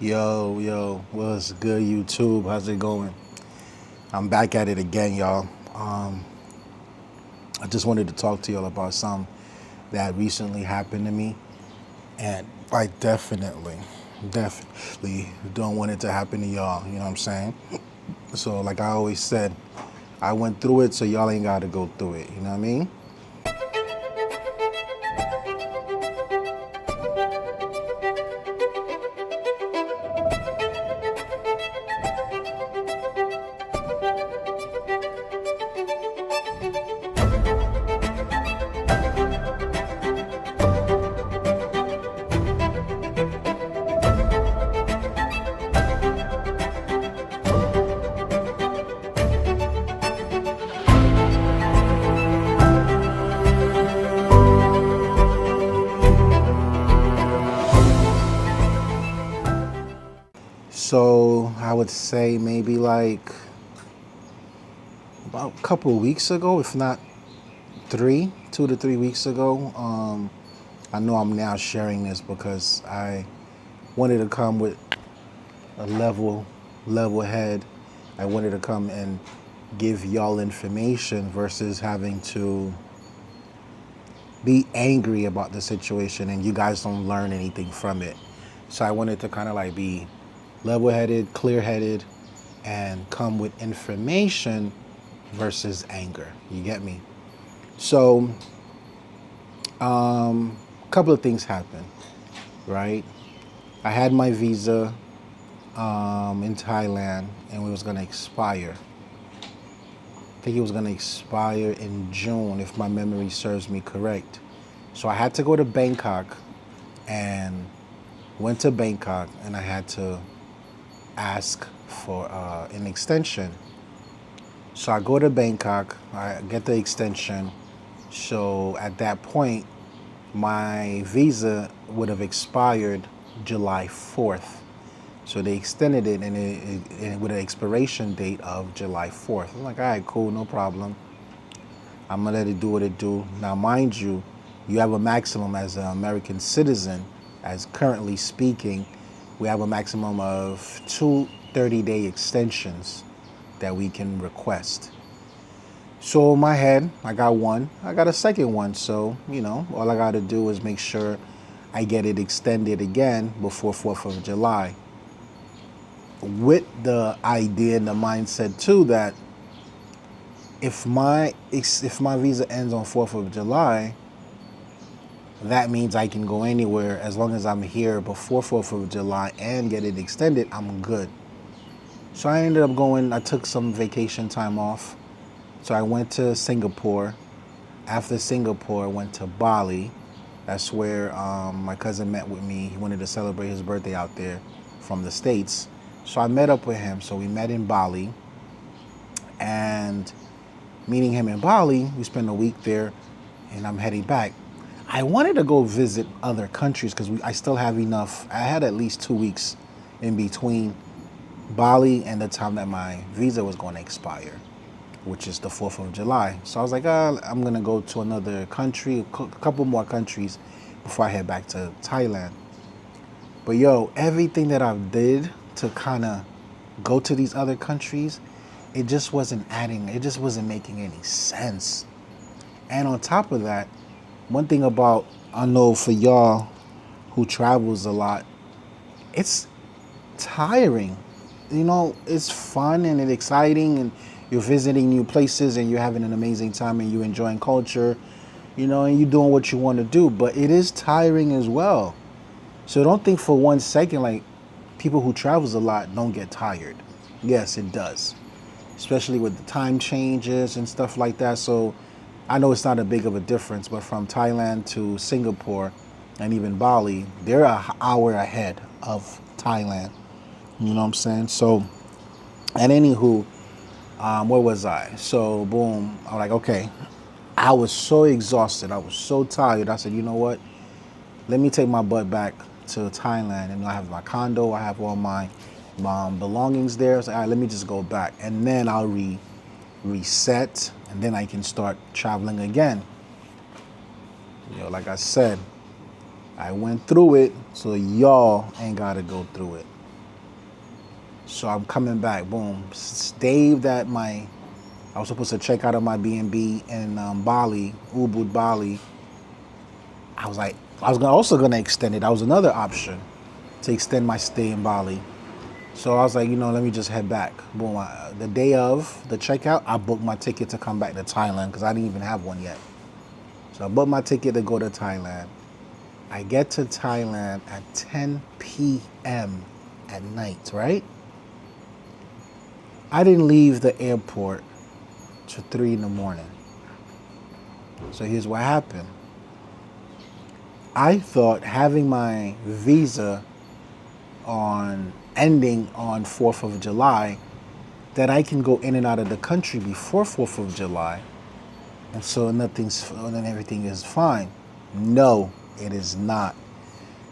Yo, what's good, YouTube? How's it going? I'm back at it again, y'all. I just wanted to talk to y'all about something that recently happened to me, and I definitely don't want it to happen to y'all. You know what I'm saying? So, like I always said, I went through it, so y'all ain't got to go through it. You know what I mean? So I would say maybe like about a couple of weeks ago, if not 2 to 3 weeks ago. I know I'm now sharing this because I wanted to come with a level head. I wanted to come and give y'all information versus having to be angry about the situation and you guys don't learn anything from it. So I wanted to kind of like be level-headed, clear-headed, and come with information versus anger. You get me? So, a couple of things happened, right? I had my visa in Thailand, and it was gonna expire. I think it was gonna expire in June, if my memory serves me correct. So I had to go to Bangkok, and went to Bangkok, and I had to ask for an extension. So I go to Bangkok, I get the extension. So at that point, my visa would have expired July 4th. So they extended it, and it with an expiration date of July 4th. I'm like, all right, cool, no problem. I'm gonna let it do what it do. Now, mind you, you have a maximum as an American citizen, as currently speaking, we have a maximum of 2 30-day extensions that we can request. So in my head, I got one. I got a second one. So, all I got to do is make sure I get it extended again before 4th of July. With the idea and the mindset too that if my visa ends on 4th of July, that means I can go anywhere as long as I'm here before 4th of July and get it extended, I'm good. So I ended up I took some vacation time off. So I went to Singapore. After Singapore, I went to Bali. That's where my cousin met with me. He wanted to celebrate his birthday out there from the States. So I met up with him. So we met in Bali. And meeting him in Bali, we spent a week there, and I'm heading back. I wanted to go visit other countries because I still have enough. I had at least 2 weeks in between Bali and the time that my visa was going to expire, which is the 4th of July. So I was like, I'm going to go to another country, a couple more countries before I head back to Thailand. But everything that I did to kind of go to these other countries, it just wasn't making any sense. And on top of that, one thing about, I know for y'all who travels a lot, it's tiring. It's fun and it's exciting, and you're visiting new places and you're having an amazing time and you're enjoying culture, and you're doing what you want to do, but it is tiring as well. So don't think for one second like people who travels a lot don't get tired. Yes, it does, especially with the time changes and stuff like that. So I know it's not a big of a difference, but from Thailand to Singapore and even Bali, they're an hour ahead of Thailand. You know what I'm saying? So, and anywho, where was I? So, boom, I'm like, okay. I was so exhausted. I was so tired. I said, you know what? Let me take my butt back to Thailand. And I have my condo. I have all my belongings there. So, all right, let me just go back. And then I'll reset. And then I can start traveling again. Like I said, I went through it, so y'all ain't got to go through it. So I'm coming back. Boom. Day that I was supposed to check out of my B&B in Bali, Ubud, Bali. I was like, I was also gonna extend it. That was another option to extend my stay in Bali. So I was like, let me just head back. Boom. The day of the checkout, I booked my ticket to come back to Thailand because I didn't even have one yet. So I booked my ticket to go to Thailand. I get to Thailand at 10 p.m. at night, right? I didn't leave the airport till 3 in the morning. So here's what happened. I thought having my visa ending on 4th of July, that I can go in and out of the country before 4th of July. And so everything is fine. No, it is not.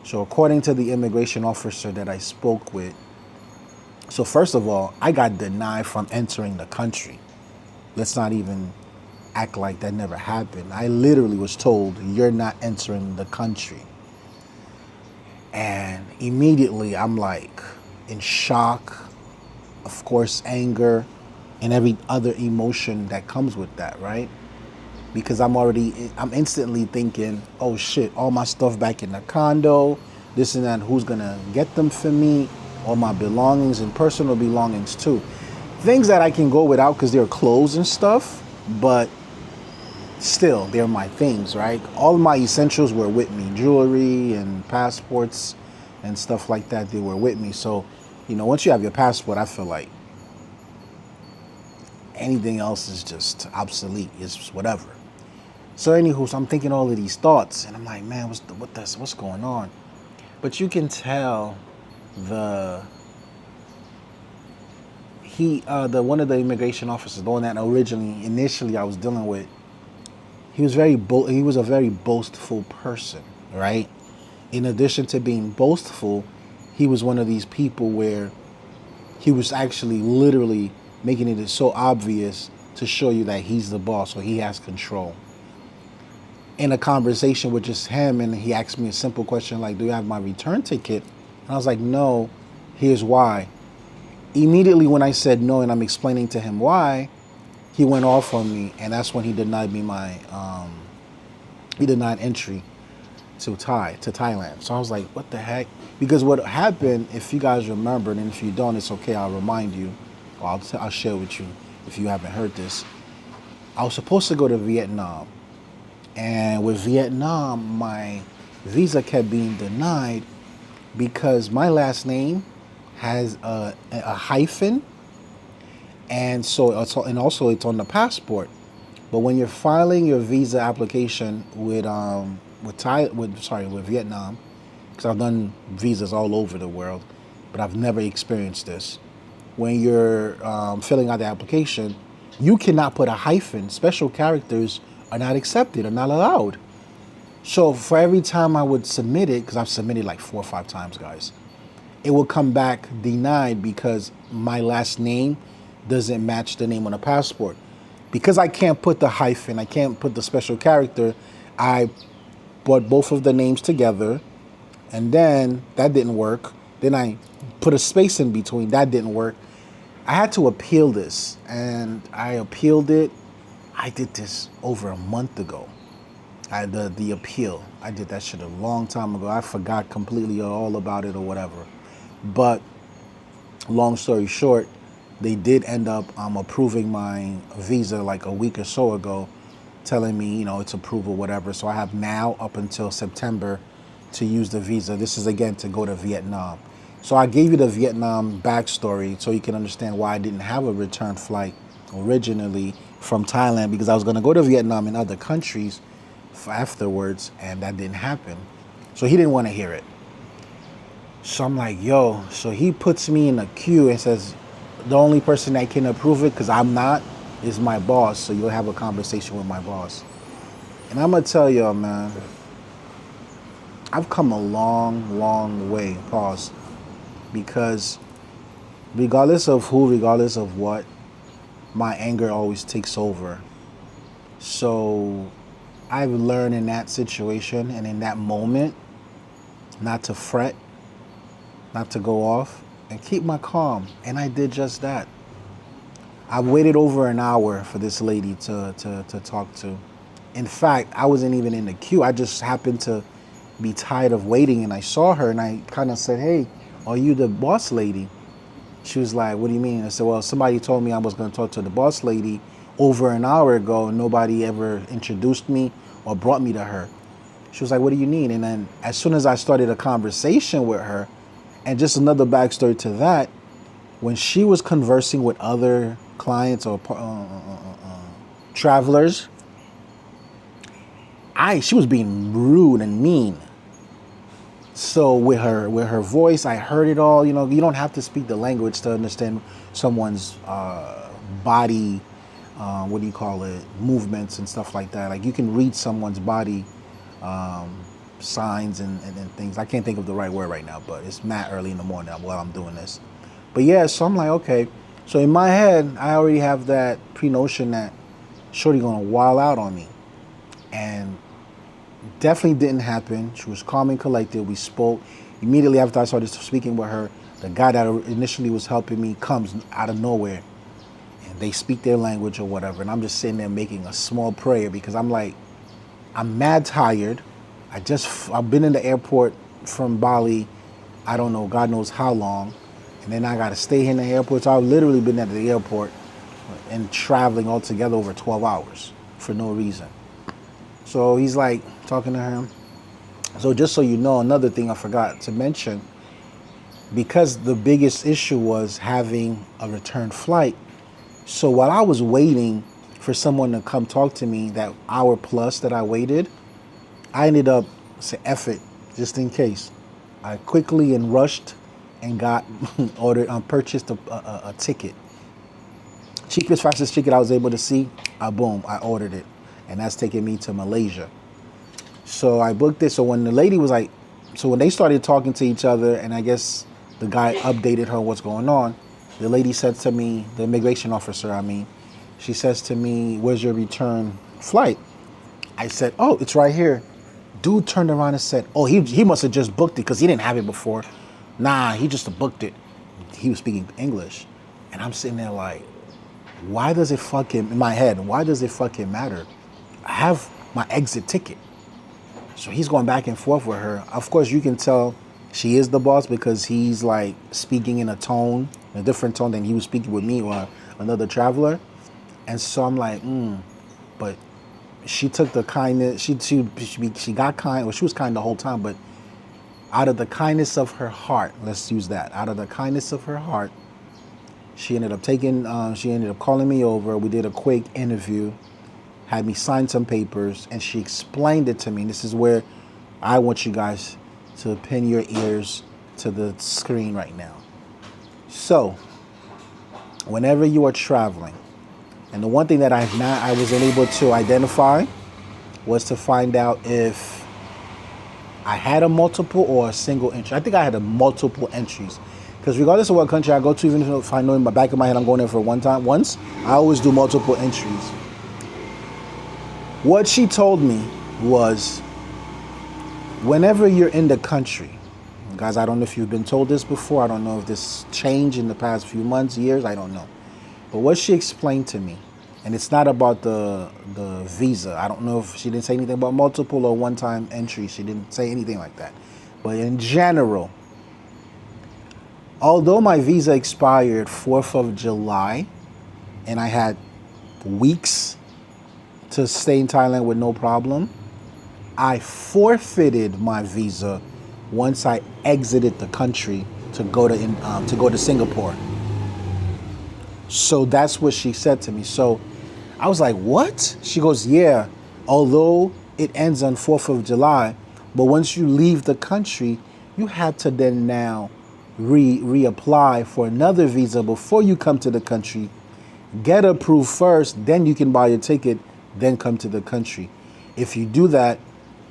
So according to the immigration officer that I spoke with, so first of all, I got denied from entering the country. Let's not even act like that never happened. I literally was told, you're not entering the country. And immediately I'm like in shock, of course, anger, and every other emotion that comes with that, right? Because I'm instantly thinking, oh shit, all my stuff back in the condo, this and that, who's gonna get them for me? All my belongings and personal belongings too. Things that I can go without because they're clothes and stuff, but still, they're my things, right? All my essentials were with me, jewelry and passports and stuff like that, they were with me. So, once you have your passport, I feel like anything else is just obsolete, it's just whatever. So anywho, so I'm thinking all of these thoughts, and I'm like, man, what's going on? But you can tell the one of the immigration officers, the one that initially I was dealing with, he was a very boastful person, right? In addition to being boastful, he was one of these people where he was actually literally making it so obvious to show you that he's the boss or he has control. In a conversation with just him, and he asked me a simple question like, do you have my return ticket? And I was like, no, here's why. Immediately when I said no and I'm explaining to him why, he went off on me, and that's when he denied me he denied entry to Thailand. So I was like, what the heck? Because what happened, if you guys remember, and if you don't, it's okay, I'll remind you, or I'll share with you if you haven't heard this. I was supposed to go to Vietnam. And with Vietnam, my visa kept being denied because my last name has a hyphen, and also it's on the passport. But when you're filing your visa application with Vietnam, because I've done visas all over the world, but I've never experienced this. When you're filling out the application, you cannot put a hyphen. Special characters are not accepted, are not allowed. So for every time I would submit it, because I've submitted like 4 or 5 times, guys, it will come back denied because my last name doesn't match the name on the passport. Because I can't put the hyphen, I can't put the special character, I put both of the names together, and then that didn't work. Then I put a space in between, that didn't work. I had to appeal this, and I appealed it. I did this over a month ago. The appeal. I did that shit a long time ago. I forgot completely all about it or whatever. But long story short, they did end up approving my visa like a week or so ago, telling me, it's approved or whatever. So I have now up until September to use the visa. This is again to go to Vietnam. So I gave you the Vietnam backstory so you can understand why I didn't have a return flight originally from Thailand, because I was going to go to Vietnam and other countries afterwards, and that didn't happen. So he didn't want to hear it. So I'm like, yo, so he puts me in a queue and says, the only person that can approve it, because I'm not, is my boss. So you'll have a conversation with my boss. And I'm going to tell y'all, man, I've come a long, long way, pause. Because regardless of who, regardless of what, my anger always takes over. So I've learned in that situation and in that moment not to fret, not to go off, and keep my calm. And I did just that. I waited over an hour for this lady to talk to. In fact, I wasn't even in the queue. I just happened to be tired of waiting, and I saw her, and I kind of said, "Hey, are you the boss lady?" She was like, "What do you mean?" I said, "Well, somebody told me I was going to talk to the boss lady over an hour ago, and nobody ever introduced me or brought me to her." She was like, "What do you need?" And then as soon as I started a conversation with her, and just another backstory to that, when she was conversing with other clients or travelers, she was being rude and mean. So with her voice, I heard it all. You know, you don't have to speak the language to understand someone's body, what do you call it, movements and stuff like that. Like you can read someone's body signs and things. I can't think of the right word right now, but it's mad early in the morning while I'm doing this. But yeah, so I'm like, okay. So in my head, I already have that pre-notion that shorty gonna wild out on me. And definitely didn't happen. She was calm and collected. We spoke. Immediately after I started speaking with her, the guy that initially was helping me comes out of nowhere. And they speak their language or whatever. And I'm just sitting there making a small prayer because I'm like, I'm mad tired. I've been in the airport from Bali, I don't know, God knows how long. And then I got to stay in the airport. So I've literally been at the airport and traveling altogether over 12 hours for no reason. So he's like talking to him. So just so you know, another thing I forgot to mention, because the biggest issue was having a return flight. So while I was waiting for someone to come talk to me, that hour plus that I waited, I ended up saying, F it, just in case. I quickly and rushed and got purchased a ticket. Cheapest, fastest ticket I was able to see, boom, I ordered it. And that's taking me to Malaysia. So I booked it. So when the lady was like, so when they started talking to each other, and I guess the guy updated her what's going on, the lady said to me, the immigration officer, she says to me, "Where's your return flight?" I said, "Oh, it's right here." Dude turned around and said, "Oh, he must have just booked it because he didn't have it before." Nah, he just booked it. He was speaking English. And I'm sitting there like, why does it fucking, in my head, why does it fucking matter? I have my exit ticket. So he's going back and forth with her. Of course, you can tell she is the boss because he's like speaking in a different tone than he was speaking with me or another traveler. And so I'm like, but she took the kindness, she got kind, well, she was kind the whole time, but out of the kindness of her heart, let's use that, out of the kindness of her heart, she ended up calling me over. We did a quick interview, had me sign some papers, and she explained it to me. And this is where I want you guys to pin your ears to the screen right now. So, whenever you are traveling, and the one thing that I wasn't able to identify was to find out if I had a multiple or a single entry. I think I had a multiple entries. Because regardless of what country I go to, even if I know in the back of my head I'm going there for once, I always do multiple entries. What she told me was, whenever you're in the country, guys, I don't know if you've been told this before. I don't know if this changed in the past few months, years, I don't know. But what she explained to me, and it's not about the visa. I don't know if she didn't say anything about multiple or one-time entry. She didn't say anything like that. But in general, although my visa expired 4th of July, and I had weeks to stay in Thailand with no problem, I forfeited my visa once I exited the country to go to Singapore. So that's what she said to me. So I was like, what? She goes, yeah, although it ends on 4th of July, but once you leave the country, you have to then now reapply for another visa before you come to the country. Get approved first, then you can buy your ticket, then come to the country. If you do that,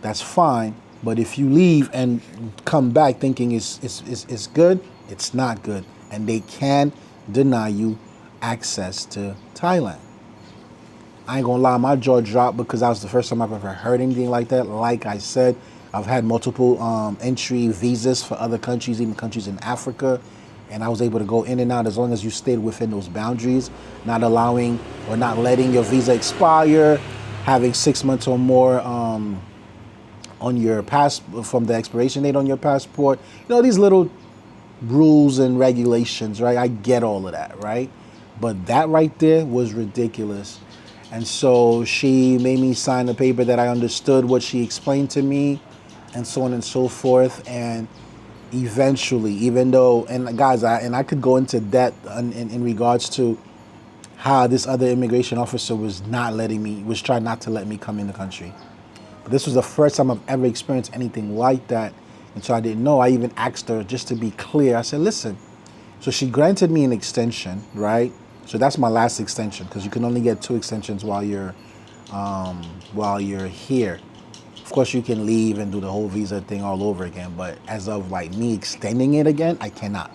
that's fine. But if you leave and come back thinking it's good, it's not good. And they can deny you access to Thailand. I ain't gonna lie, my jaw dropped because that was the first time I've ever heard anything like that. Like I said, I've had multiple entry visas for other countries, even countries in Africa. And I was able to go in and out as long as you stayed within those boundaries, not allowing or not letting your visa expire, having 6 months or more on your pass from the expiration date on your passport. You know, these little rules and regulations, right? I get all of that, right? But that right there was ridiculous. And so she made me sign a paper that I understood what she explained to me, and so on and so forth. And eventually, even though, and guys, I could go into depth in regards to how this other immigration officer was trying not to let me come in the country. But this was the first time I've ever experienced anything like that. And so I didn't know. I even asked her just to be clear. I said, listen, so she granted me an extension, right? So that's my last extension, because you can only get 2 extensions while you're here. Of course, you can leave and do the whole visa thing all over again, but as of like me extending it again, I cannot.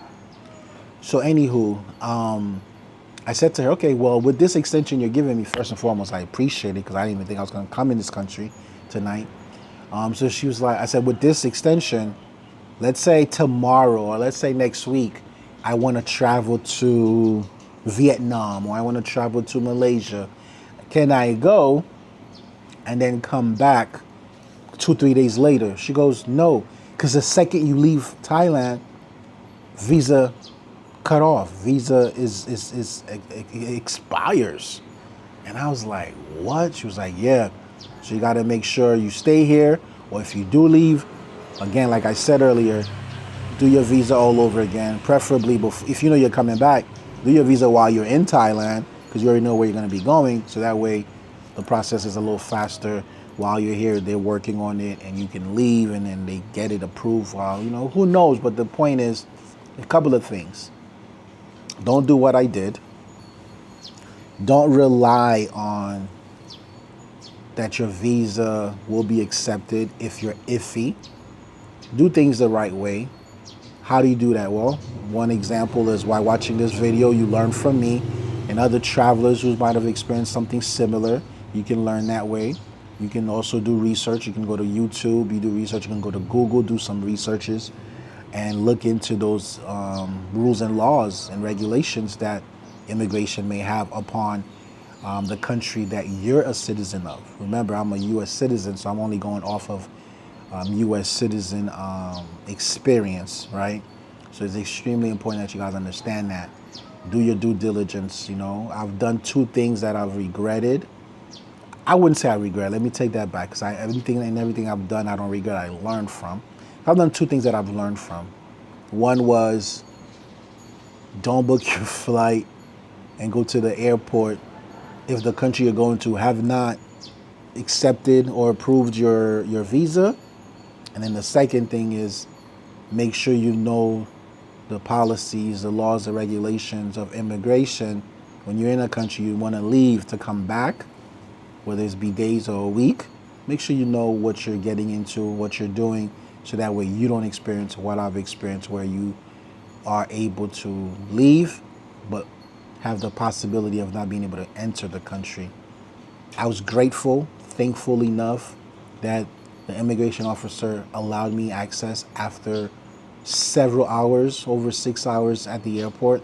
So anywho, I said to her, okay, well, with this extension you're giving me, first and foremost, I appreciate it, because I didn't even think I was going to come in this country tonight. So she was like, I said, with this extension, let's say tomorrow or let's say next week, I want to travel to Vietnam or I want to travel to Malaysia. Can I go and then come back 2-3 days later? She goes, no, because the second you leave Thailand, visa cut off. Visa it expires. And I was like, what? She was like, yeah. So you got to make sure you stay here, or if you do leave, again, like I said earlier, do your visa all over again. Preferably, if you know you're coming back, do your visa while you're in Thailand, because you already know where you're going to be going. So that way, the process is a little faster. While you're here, they're working on it, and you can leave, and then they get it approved. While, you know, who knows? But the point is, a couple of things. Don't do what I did. Don't rely on that your visa will be accepted if you're iffy. Do things the right way. How do you do that? Well, one example is by watching this video, you learn from me and other travelers who might have experienced something similar. You can learn that way. You can also do research. You can go to YouTube, you do research, you can go to Google, do some researches and look into those rules and laws and regulations that immigration may have upon the country that you're a citizen of. Remember, I'm a U.S. citizen, so I'm only going off of U.S. citizen experience, right? So it's extremely important that you guys understand that. Do your due diligence, you know. I've done 2 things that I've regretted. I wouldn't say I regret. Let me take that back, because everything I've done, I don't regret. I learned from. I've done 2 things that I've learned from. One was, don't book your flight and go to the airport if the country you're going to have not accepted or approved your visa. And then the second thing is, make sure you know the policies, the laws, the regulations of immigration. When you're in a country you want to leave to come back, whether it's be days or a week, make sure you know what you're getting into, what you're doing, so that way you don't experience what I've experienced, where you are able to leave, but have the possibility of not being able to enter the country. I was grateful, thankful enough that the immigration officer allowed me access after several hours, over 6 hours at the airport.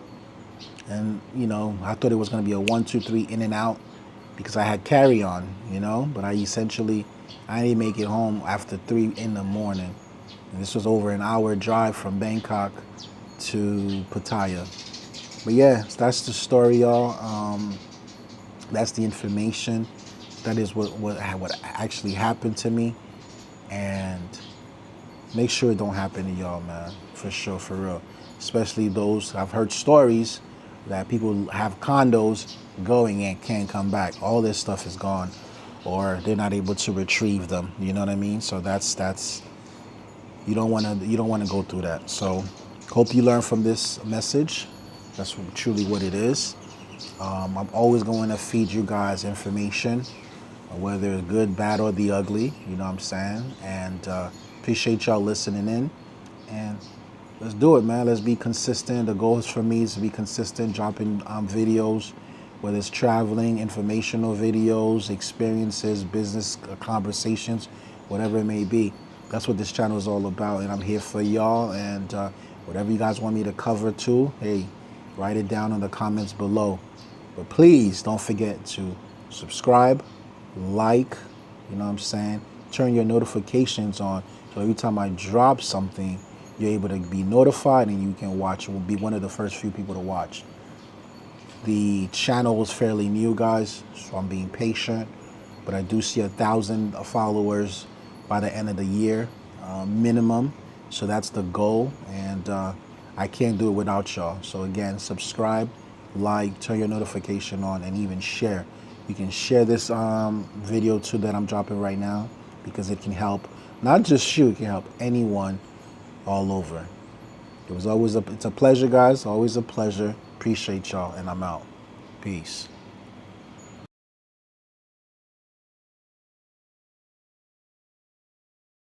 And, you know, I thought it was going to be a 1, 2, 3 in and out, because I had carry on, you know, but I didn't make it home after 3 in the morning. And this was over an hour drive from Bangkok to Pattaya. But yeah, that's the story, y'all. That's the information. That is what actually happened to me. And make sure it don't happen to y'all, man. For sure, for real. Especially those, I've heard stories that people have condos going and can't come back. All this stuff is gone, or they're not able to retrieve them. You know what I mean? So that's you don't want to go through that. So hope you learn from this message. That's truly what it is. I'm always going to feed you guys information, whether it's good, bad, or the ugly. You know what I'm saying? And appreciate y'all listening in. And let's do it, man. Let's be consistent. The goal for me is to be consistent, dropping videos, whether it's traveling, informational videos, experiences, business conversations, whatever it may be. That's what this channel is all about, and I'm here for y'all. And Whatever you guys want me to cover too, hey, write it down in the comments below. But please don't forget to subscribe, like, you know what I'm saying? Turn your notifications on so every time I drop something, you're able to be notified and you can watch. Will be one of the first few people to watch. The channel is fairly new, guys, so I'm being patient. But I do see 1,000 followers by the end of the year, minimum. So that's the goal, and I can't do it without y'all. So again, subscribe, like, turn your notification on, and even share. You can share this video too that I'm dropping right now, because it can help not just you, it can help anyone all over. It's a pleasure, guys. Always a pleasure. Appreciate y'all, and I'm out. Peace.